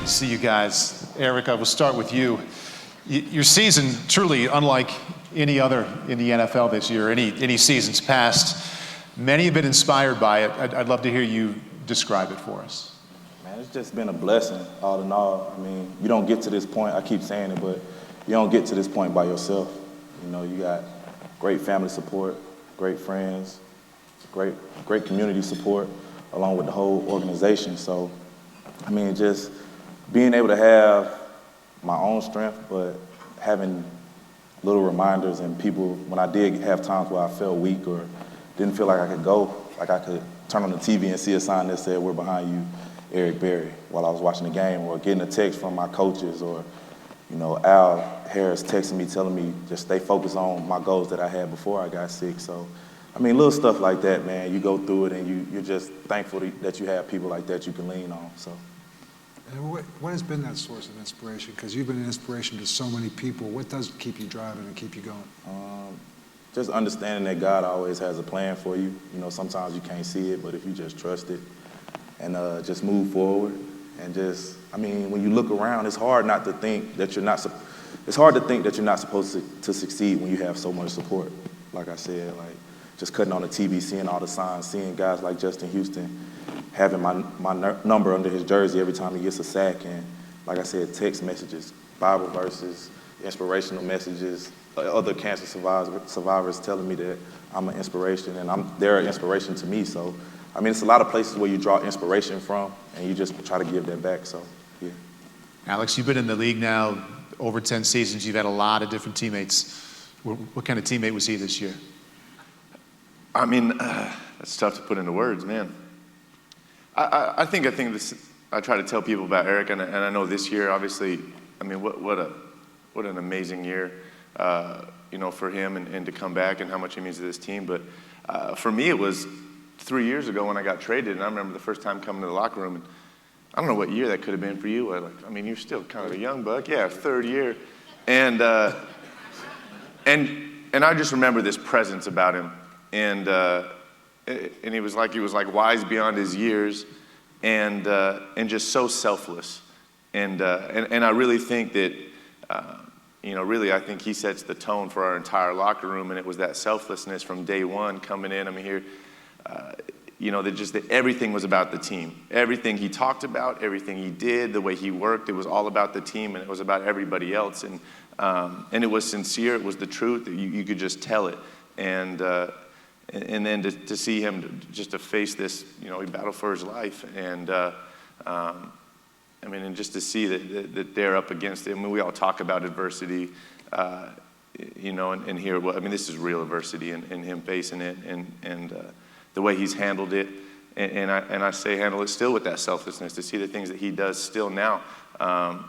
See you guys. Eric, I will start with you. Your season, truly unlike any other in the NFL this year, any seasons past. Many have been inspired by it. I'd love to hear you describe it for us. Man, it's just been a blessing, all in all. I mean, you don't get to this point, I keep saying it, but you don't get to this point by yourself. You know, you got great family support, great friends, great community support, along with the whole organization. So, I mean, just being able to have my own strength, but having little reminders and people, when I did have times where I felt weak or didn't feel like I could go, like I could turn on the TV and see a sign that said, "We're behind you, Eric Berry," while I was watching the game, or getting a text from my coaches, or, you know, Al Harris texting me, telling me just stay focused on my goals that I had before I got sick. So, I mean, little stuff like that, man, you go through it and you're just thankful that you have people like that you can lean on, so. And what has been that source of inspiration? Because you've been an inspiration to so many people. What does keep you driving and keep you going? Just understanding that God always has a plan for you. You know, sometimes you can't see it, but if you just trust it and just move forward and just, I mean, when you look around, it's hard not to think that you're not, it's hard to think that you're not supposed to succeed when you have so much support. Like I said, like just cutting on the TV, seeing all the signs, seeing guys like Justin Houston, having my number under his jersey every time he gets a sack, and like I said, text messages, Bible verses, inspirational messages, other cancer survivors telling me that I'm an inspiration and they're an inspiration to me. So, I mean, it's a lot of places where you draw inspiration from and you just try to give that back, so, yeah. Alex, you've been in the league now over 10 seasons. You've had a lot of different teammates. What kind of teammate was he this year? I mean, that's tough to put into words, man. I think this. I try to tell people about Eric, and I know this year, obviously, I mean, what an amazing year, you know, for him and to come back and how much he means to this team. But for me, it was 3 years ago when I got traded, and I remember the first time coming to the locker room, and I don't know what year that could have been for you. I mean, you're still kind of a young buck, yeah, third year, and I just remember this presence about him, and he was like wise beyond his years, and just so selfless, and I really think that you know, really I think he sets the tone for our entire locker room, and it was that selflessness from day one coming in. I mean, here, you know, that everything was about the team. Everything he talked about, everything he did, the way he worked, it was all about the team, and it was about everybody else, and it was sincere. It was the truth. You could just tell it, and then to see him just to face this, you know, he battled for his life, and I mean, and just to see that they're up against it. I mean, we all talk about adversity, you know, and here, well, I mean, this is real adversity, and him facing it, and the way he's handled it, and I say handle it still with that selflessness, to see the things that he does still now.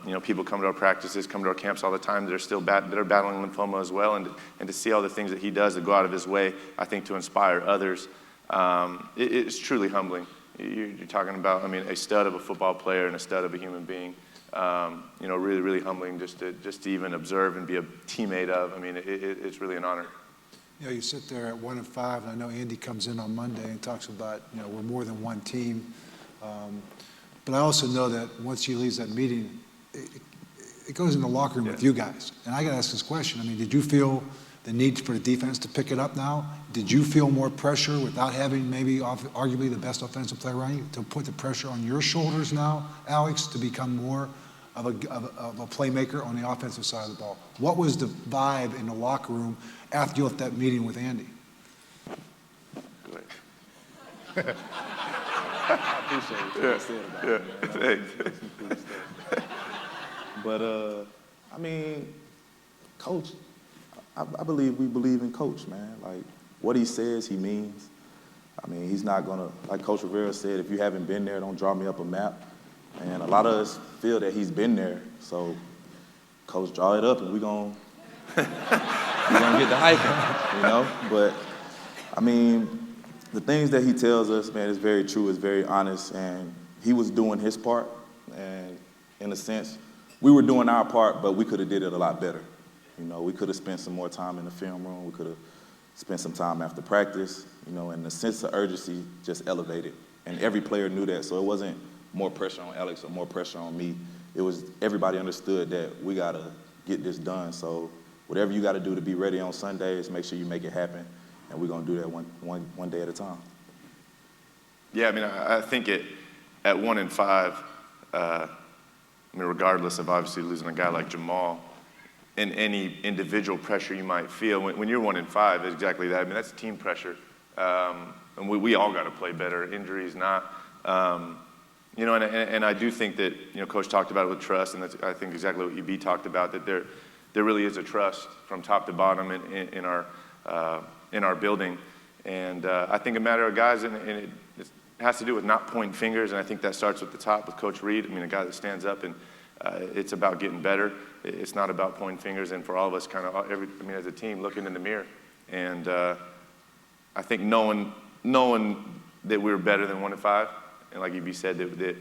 You know, people come to our practices, come to our camps all the time that are still that are battling lymphoma as well, and to see all the things that he does to go out of his way, I think, to inspire others, it's truly humbling. You're talking about, I mean, a stud of a football player and a stud of a human being. You know, really, really humbling just to even observe and be a teammate of. I mean, it's really an honor. You know, you sit there at 1-5, and I know Andy comes in on Monday and talks about, you know, we're more than one team. But I also know that once he leaves that meeting, it goes in the locker room with you guys. And I got to ask this question. I mean, did you feel the need for the defense to pick it up now? Did you feel more pressure without having maybe arguably the best offensive player around you to put the pressure on your shoulders now, Alex, to become more of a playmaker on the offensive side of the ball? What was the vibe in the locker room after you left that meeting with Andy? I appreciate what you said about it, man. But, I mean, Coach, I believe we believe in Coach, man. Like, what he says, he means. I mean, he's not going to, like Coach Rivera said, if you haven't been there, don't draw me up a map. And a lot of us feel that he's been there. So, Coach, draw it up, and we're going to get the hiking, you know? But, I mean, the things that he tells us, man, is very true, is very honest, and he was doing his part, and in a sense, we were doing our part, but we could have did it a lot better. You know, we could have spent some more time in the film room, we could have spent some time after practice, you know, and the sense of urgency just elevated, and every player knew that, so it wasn't more pressure on Alex or more pressure on me. everybody understood that we got to get this done. So whatever you got to do to be ready on Sundays, make sure you make it happen. And we're going to do that one day at a time. Yeah, I mean, I think at 1-5, I mean, regardless of obviously losing a guy like Jamal, and any individual pressure you might feel, when you're 1-5, it's exactly that. I mean, that's team pressure. And we all got to play better, injuries not. You know, and I do think that, you know, Coach talked about it with trust, and that's, I think, exactly what EB talked about, that there really is a trust from top to bottom in our building. And I think a matter of guys, and it has to do with not pointing fingers, and I think that starts with the top with Coach Reed. I mean, a guy that stands up, and it's about getting better. It's not about pointing fingers, and for all of us kind of, as a team, looking in the mirror. And I think knowing that we were better than 1-5, and like EB said, that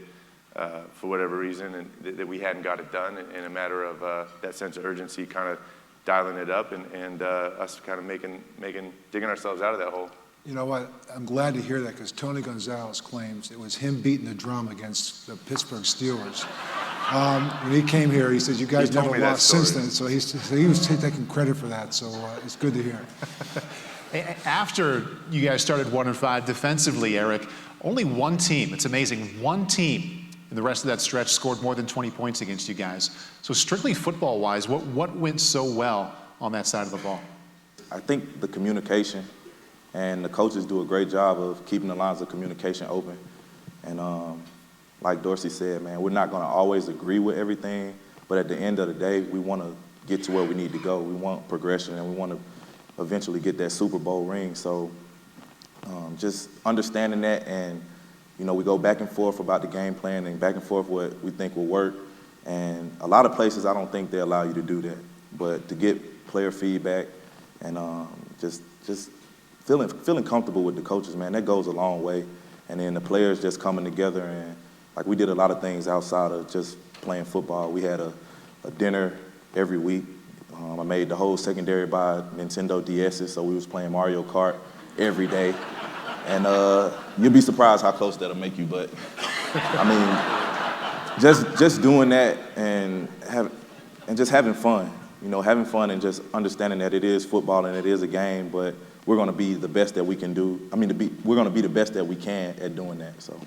for whatever reason, and that we hadn't got it done, in a matter of that sense of urgency, kind of dialing it up, and us kind of digging ourselves out of that hole. You know what? I'm glad to hear that, because Tony Gonzalez claims it was him beating the drum against the Pittsburgh Steelers. When he came here, he said, you guys never lost since then. So he was taking credit for that. So it's good to hear. After you guys started 1-5 defensively, Eric, only one team, it's amazing, one team in the rest of that stretch scored more than 20 points against you guys. So strictly football-wise, what went so well on that side of the ball? I think the communication, and the coaches do a great job of keeping the lines of communication open. And like Dorsey said, man, we're not going to always agree with everything, but at the end of the day, we want to get to where we need to go. We want progression, and we want to eventually get that Super Bowl ring. So just understanding that, and you know, we go back and forth about the game plan and back and forth what we think will work. And a lot of places, I don't think they allow you to do that. But to get player feedback and just feeling comfortable with the coaches, man, that goes a long way. And then the players just coming together, and like we did a lot of things outside of just playing football. We had a dinner every week. I made the whole secondary buy Nintendo DS's, so we was playing Mario Kart every day. And you'll be surprised how close that'll make you, but I mean, just doing that and just having fun, you know, having fun and just understanding that it is football and it is a game, but we're going to be the best that we can do. I mean, we're going to be the best that we can at doing that. So.